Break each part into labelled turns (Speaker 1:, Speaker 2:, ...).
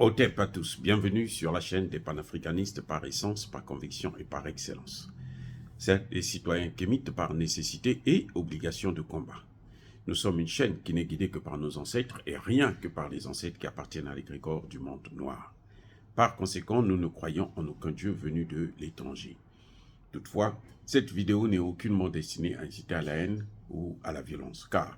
Speaker 1: Otep à tous, bienvenue sur la chaîne des panafricanistes par essence, par conviction et par excellence. C'est des citoyens kémites par nécessité et obligation de combat. Nous sommes une chaîne qui n'est guidée que par nos ancêtres et rien que par les ancêtres qui appartiennent à l'égrégore du monde noir. Par conséquent, nous ne croyons en aucun dieu venu de l'étranger. Toutefois, cette vidéo n'est aucunement destinée à inciter à la haine ou à la violence, car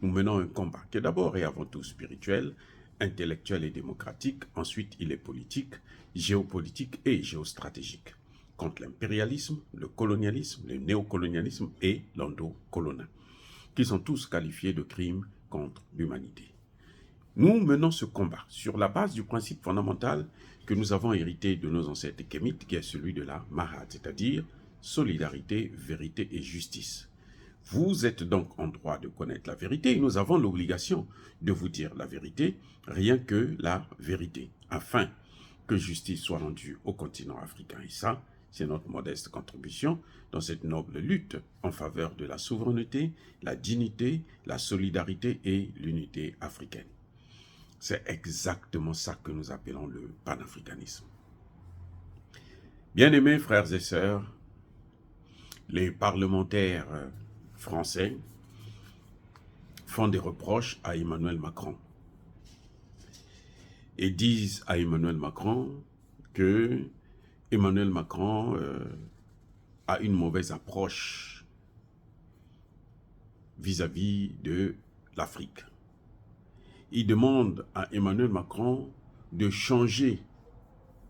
Speaker 1: nous menons un combat qui est d'abord et avant tout spirituel, intellectuel et démocratique, ensuite il est politique, géopolitique et géostratégique, contre l'impérialisme, le colonialisme, le néocolonialisme et l'endocolonial, qui sont tous qualifiés de crimes contre l'humanité. Nous menons ce combat sur la base du principe fondamental que nous avons hérité de nos ancêtres kémites, qui est celui de la Mahat, c'est-à-dire solidarité, vérité et justice. Vous êtes donc en droit de connaître la vérité et nous avons l'obligation de vous dire la vérité, rien que la vérité, afin que justice soit rendue au continent africain. Et ça, c'est notre modeste contribution dans cette noble lutte en faveur de la souveraineté, la dignité, la solidarité et l'unité africaine. C'est exactement ça que nous appelons le panafricanisme. Bien-aimés frères et sœurs, les parlementaires français font des reproches à Emmanuel Macron et disent à Emmanuel Macron que Emmanuel Macron a une mauvaise approche vis-à-vis de l'Afrique. Ils demandent à Emmanuel Macron de changer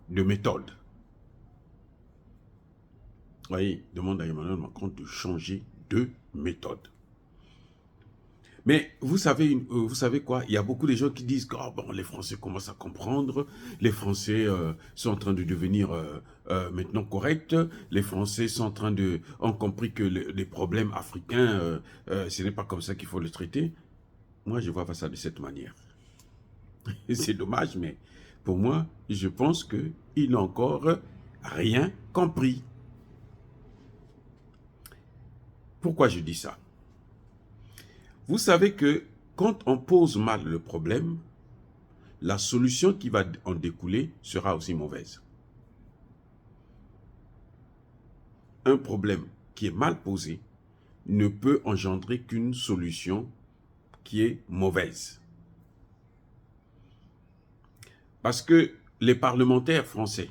Speaker 1: de méthode. Vous voyez, ils demandent à Emmanuel Macron de changer de méthode. Mais vous savez quoi? Il y a beaucoup de gens qui disent que bon, les Français commencent à comprendre, les Français sont en train de devenir maintenant corrects, les Français sont en train ont compris que les problèmes africains, ce n'est pas comme ça qu'il faut les traiter. Moi, je vois pas ça de cette manière. C'est dommage, mais pour moi, je pense qu'ils n'ont encore rien compris. Pourquoi je dis ça? Vous savez que quand on pose mal le problème, la solution qui va en découler sera aussi mauvaise. Un problème qui est mal posé ne peut engendrer qu'une solution qui est mauvaise. Parce que les parlementaires français,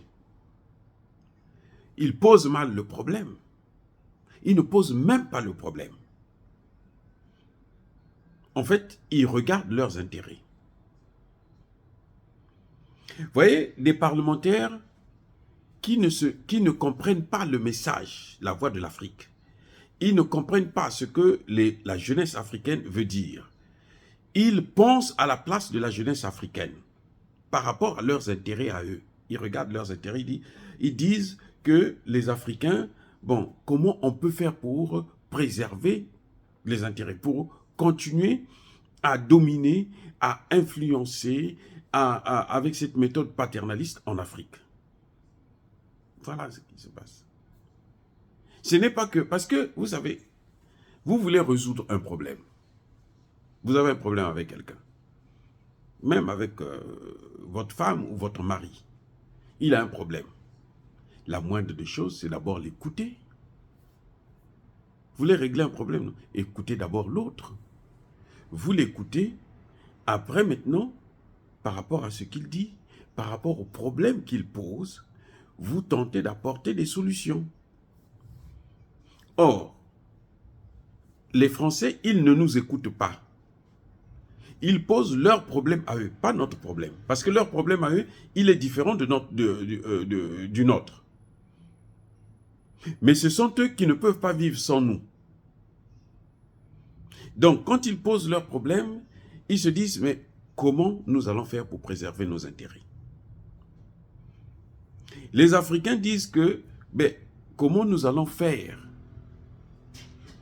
Speaker 1: ils posent mal le problème. Ils ne posent même pas le problème. En fait, ils regardent leurs intérêts. Vous voyez, des parlementaires qui ne comprennent pas le message, la voix de l'Afrique. Ils ne comprennent pas ce que la jeunesse africaine veut dire. Ils pensent à la place de la jeunesse africaine par rapport à leurs intérêts à eux. Ils regardent leurs intérêts, ils disent que les Africains, bon, comment on peut faire pour préserver les intérêts, pour continuer à dominer, à influencer avec cette méthode paternaliste en Afrique. Voilà ce qui se passe. Ce n'est pas que, parce que, vous savez, vous voulez résoudre un problème. Vous avez un problème avec quelqu'un. Même avec votre femme ou votre mari. Il a un problème. La moindre des choses, c'est d'abord l'écouter. Vous voulez régler un problème, écoutez d'abord l'autre. Vous l'écoutez, après maintenant, par rapport à ce qu'il dit, par rapport au problème qu'il pose, vous tentez d'apporter des solutions. Or, les Français, ils ne nous écoutent pas. Ils posent leur problème à eux, pas notre problème. Parce que leur problème à eux, il est différent du nôtre. Mais ce sont eux qui ne peuvent pas vivre sans nous. Donc, quand ils posent leurs problèmes, ils se disent, mais comment nous allons faire pour préserver nos intérêts? Les Africains disent que, mais comment nous allons faire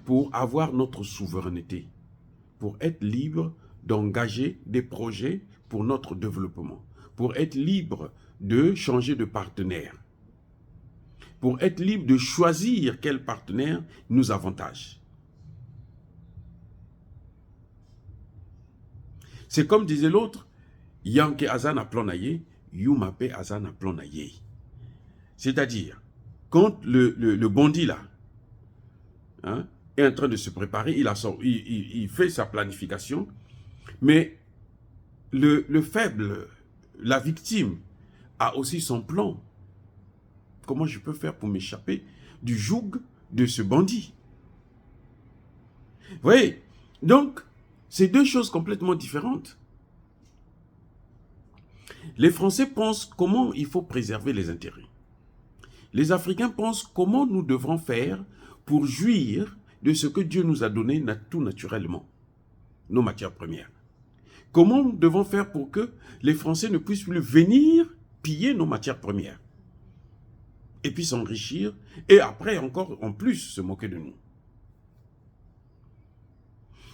Speaker 1: pour avoir notre souveraineté, pour être libre d'engager des projets pour notre développement, pour être libre de changer de partenaire, pour être libre de choisir quel partenaire nous avantage. C'est comme disait l'autre, Yanke Azan a planaillé, Yumape Azana Plonaye. C'est-à-dire, quand le bandit là hein, est en train de se préparer, il fait sa planification, mais le faible, la victime, a aussi son plan. Comment je peux faire pour m'échapper du joug de ce bandit? Vous voyez? Donc, c'est deux choses complètement différentes. Les Français pensent comment il faut préserver les intérêts. Les Africains pensent comment nous devrons faire pour jouir de ce que Dieu nous a donné tout naturellement, nos matières premières. Comment nous devons faire pour que les Français ne puissent plus venir piller nos matières premières et puis s'enrichir et après encore en plus se moquer de nous.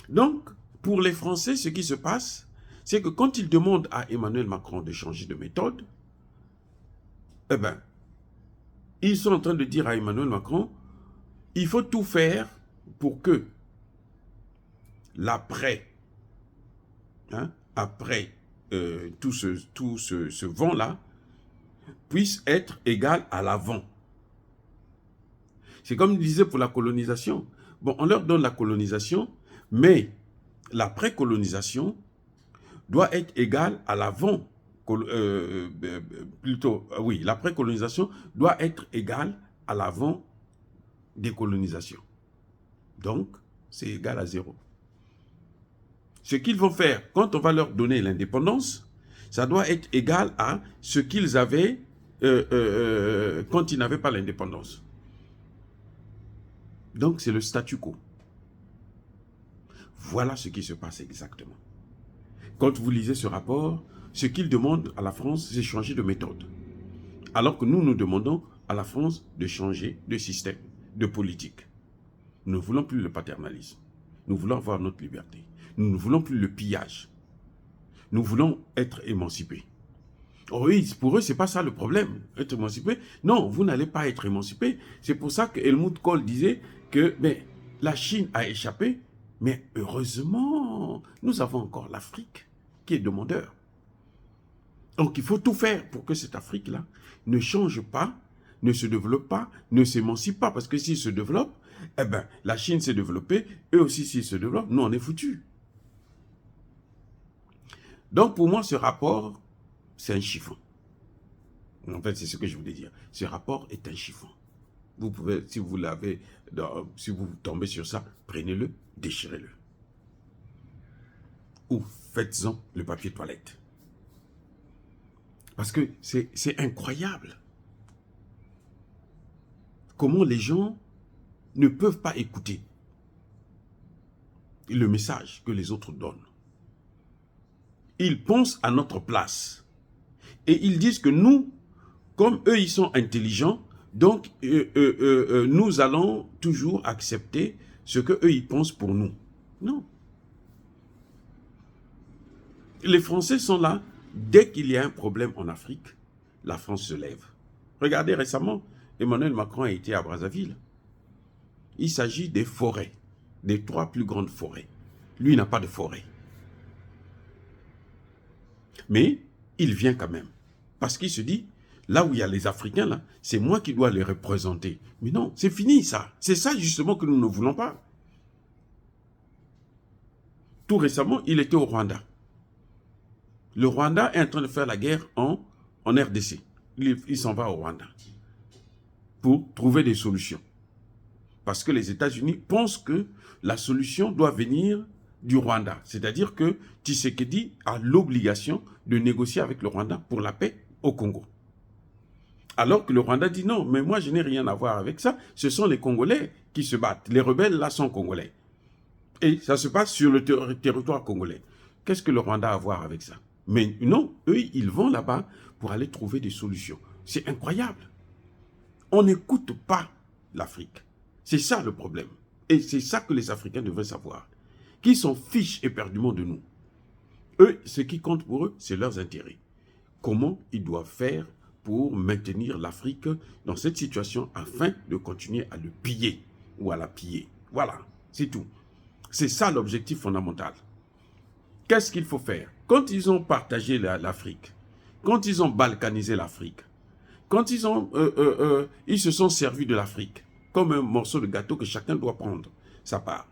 Speaker 1: Donc, pour les Français, ce qui se passe, c'est que quand ils demandent à Emmanuel Macron de changer de méthode, eh bien, ils sont en train de dire à Emmanuel Macron, il faut tout faire pour que l'après, hein, après tout ce vent-là, puisse être égal à l'avant. C'est comme il disait pour la colonisation. Bon, on leur donne la colonisation, mais l'après-colonisation doit être égale à l'avant. Oui, l'après-colonisation doit être égale à l'avant décolonisation. Donc, c'est égal à 0. Ce qu'ils vont faire, quand on va leur donner l'indépendance, ça doit être égal à ce qu'ils avaient quand ils n'avaient pas l'indépendance. Donc, c'est le statu quo. Voilà ce qui se passe exactement. Quand vous lisez ce rapport, ce qu'ils demandent à la France, c'est changer de méthode. Alors que nous demandons à la France de changer de système, de politique. Nous ne voulons plus le paternalisme. Nous voulons avoir notre liberté. Nous ne voulons plus le pillage. Nous voulons être émancipés. Oh oui, pour eux, ce n'est pas ça le problème, être émancipé. Non, vous n'allez pas être émancipé. C'est pour ça que Helmut Kohl disait que la Chine a échappé, mais heureusement, nous avons encore l'Afrique qui est demandeur. Donc, il faut tout faire pour que cette Afrique-là ne change pas, ne se développe pas, ne s'émancipe pas. Parce que s'il se développe, eh ben, la Chine s'est développée, eux aussi s'ils se développent, nous on est foutus. Donc, pour moi, ce rapport, c'est un chiffon. En fait, c'est ce que je voulais dire. Ce rapport est un chiffon. Vous pouvez, si vous l'avez, si vous tombez sur ça, prenez-le, déchirez-le. Ou faites-en le papier toilette. Parce que c'est incroyable. Comment les gens ne peuvent pas écouter le message que les autres donnent. Ils pensent à notre place. Et ils disent que nous, comme eux, ils sont intelligents, donc nous allons toujours accepter ce qu'eux, ils pensent pour nous. Non. Les Français sont là. Dès qu'il y a un problème en Afrique, la France se lève. Regardez récemment, Emmanuel Macron a été à Brazzaville. Il s'agit des forêts, des 3 plus grandes forêts. Lui, il n'a pas de forêt. Mais il vient quand même. Parce qu'il se dit, là où il y a les Africains, là, c'est moi qui dois les représenter. Mais non, c'est fini ça. C'est ça justement que nous ne voulons pas. Tout récemment, il était au Rwanda. Le Rwanda est en train de faire la guerre en RDC. Il s'en va au Rwanda pour trouver des solutions. Parce que les États-Unis pensent que la solution doit venir du Rwanda. C'est-à-dire que Tshisekedi a l'obligation de négocier avec le Rwanda pour la paix au Congo. Alors que le Rwanda dit non, mais moi je n'ai rien à voir avec ça. Ce sont les Congolais qui se battent. Les rebelles là sont Congolais. Et ça se passe sur le territoire congolais. Qu'est-ce que le Rwanda a à voir avec ça? Mais non, eux, ils vont là-bas pour aller trouver des solutions. C'est incroyable. On n'écoute pas l'Afrique. C'est ça le problème. Et c'est ça que les Africains devraient savoir. Qu'ils s'en fichent éperdument de nous. Eux, ce qui compte pour eux, c'est leurs intérêts. Comment ils doivent faire pour maintenir l'Afrique dans cette situation afin de continuer à le piller ou à la piller. Voilà, c'est tout. C'est ça l'objectif fondamental. Qu'est-ce qu'il faut faire? Quand ils ont partagé l'Afrique, quand ils ont balkanisé l'Afrique, quand ils se sont servis de l'Afrique comme un morceau de gâteau que chacun doit prendre sa part,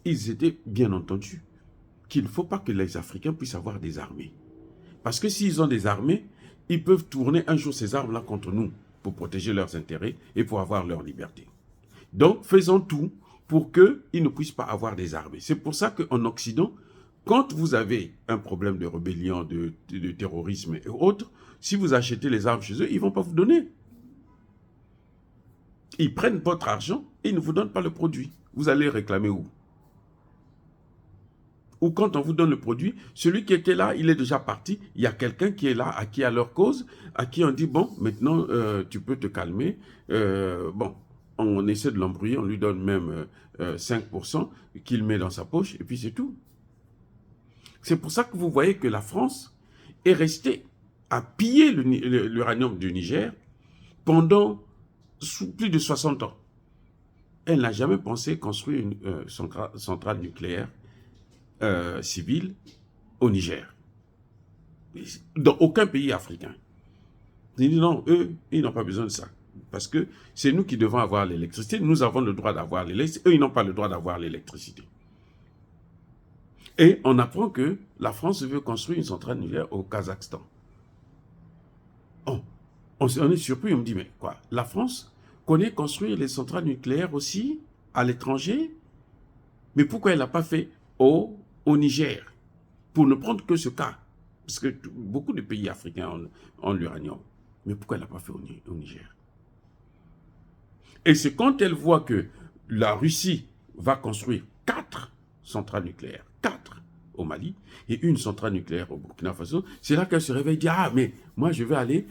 Speaker 1: ils étaient bien entendu qu'il ne faut pas que les Africains puissent avoir des armées. Parce que s'ils ont des armées, ils peuvent tourner un jour ces armes-là contre nous pour protéger leurs intérêts et pour avoir leur liberté. Donc, faisons tout pour qu'ils ne puissent pas avoir des armées. C'est pour ça qu'en Occident, quand vous avez un problème de rébellion, de terrorisme et autres, si vous achetez les armes chez eux, ils ne vont pas vous donner. Ils prennent votre argent et ils ne vous donnent pas le produit. Vous allez réclamer où? Ou quand on vous donne le produit, celui qui était là, il est déjà parti. Il y a quelqu'un qui est là, à qui a leur cause, à qui on dit, bon, maintenant, tu peux te calmer. Bon, on essaie de l'embrouiller, on lui donne même 5% qu'il met dans sa poche, et puis c'est tout. C'est pour ça que vous voyez que la France est restée à piller l'uranium du Niger pendant plus de 60 ans. Elle n'a jamais pensé construire une centrale nucléaire civile au Niger. Dans aucun pays africain. Ils disent non, eux, ils n'ont pas besoin de ça. Parce que c'est nous qui devons avoir l'électricité. Nous avons le droit d'avoir l'électricité. Eux, ils n'ont pas le droit d'avoir l'électricité. Et on apprend que la France veut construire une centrale nucléaire au Kazakhstan. On est surpris, on me dit, mais quoi? La France connaît construire les centrales nucléaires aussi à l'étranger? Mais pourquoi elle n'a pas fait au Niger? Pour ne prendre que ce cas. Parce que beaucoup de pays africains ont l'uranium. Mais pourquoi elle n'a pas fait au Niger? Et c'est quand elle voit que la Russie va construire 4 centrales nucléaires, 4 au Mali et une centrale nucléaire au Burkina Faso, c'est là qu'elle se réveille et dit « Ah, mais moi je vais aller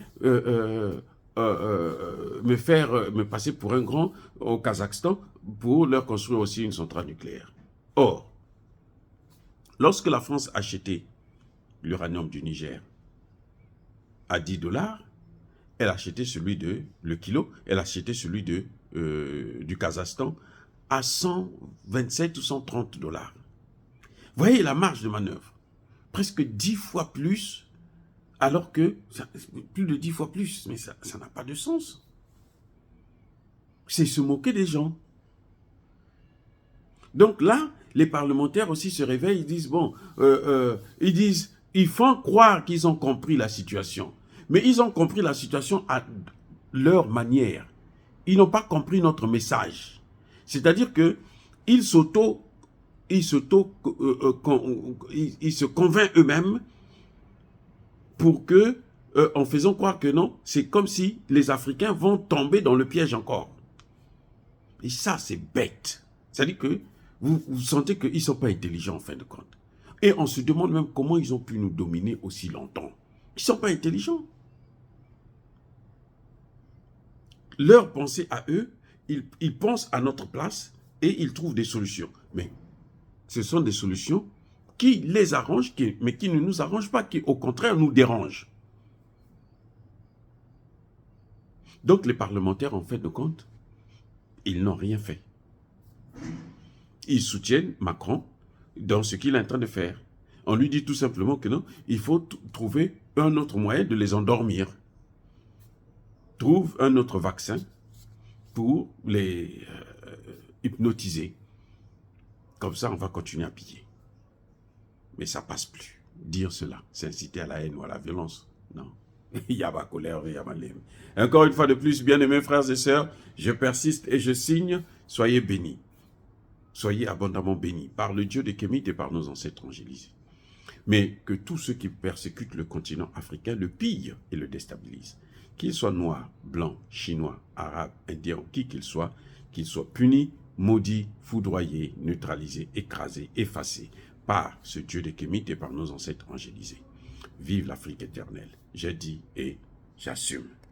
Speaker 1: me passer pour un grand au Kazakhstan pour leur construire aussi une centrale nucléaire. » Or, lorsque la France achetait l'uranium du Niger à 10 $, elle achetait celui le kilo, elle achetait celui du Kazakhstan à 127 ou 130 $. Vous voyez la marge de manœuvre, presque 10 fois plus, alors que, plus de 10 fois plus, mais ça n'a pas de sens. C'est se moquer des gens. Donc là, les parlementaires aussi se réveillent, ils disent, bon, ils font croire qu'ils ont compris la situation. Mais ils ont compris la situation à leur manière. Ils n'ont pas compris notre message. C'est-à-dire qu'ils se convainquent eux-mêmes pour que, en faisant croire que non, c'est comme si les Africains vont tomber dans le piège encore. Et ça, c'est bête. C'est-à-dire que vous sentez qu'ils ne sont pas intelligents en fin de compte. Et on se demande même comment ils ont pu nous dominer aussi longtemps. Ils ne sont pas intelligents. Leur pensée à eux, ils pensent à notre place et ils trouvent des solutions. Mais ce sont des solutions qui les arrangent, mais qui ne nous arrangent pas, qui au contraire nous dérangent. Donc les parlementaires, en fin de compte, ils n'ont rien fait. Ils soutiennent Macron dans ce qu'il est en train de faire. On lui dit tout simplement que non, il faut trouver un autre moyen de les endormir. Trouve un autre vaccin pour les hypnotiser. Comme ça, on va continuer à piller. Mais ça passe plus. Dire cela, c'est inciter à la haine ou à la violence. Non. Il y a ma colère, il y a ma lème. Encore une fois de plus, bien-aimés frères et sœurs, je persiste et je signe, soyez bénis. Soyez abondamment bénis par le Dieu de Kémit et par nos ancêtres angélisés. Mais que tous ceux qui persécutent le continent africain le pillent et le déstabilisent. Qu'ils soient noirs, blancs, chinois, arabes, indiens, qui qu'ils soient punis, maudits, foudroyés, neutralisés, écrasés, effacés par ce Dieu de Kémit et par nos ancêtres angélisés. Vive l'Afrique éternelle. J'ai dit et j'assume.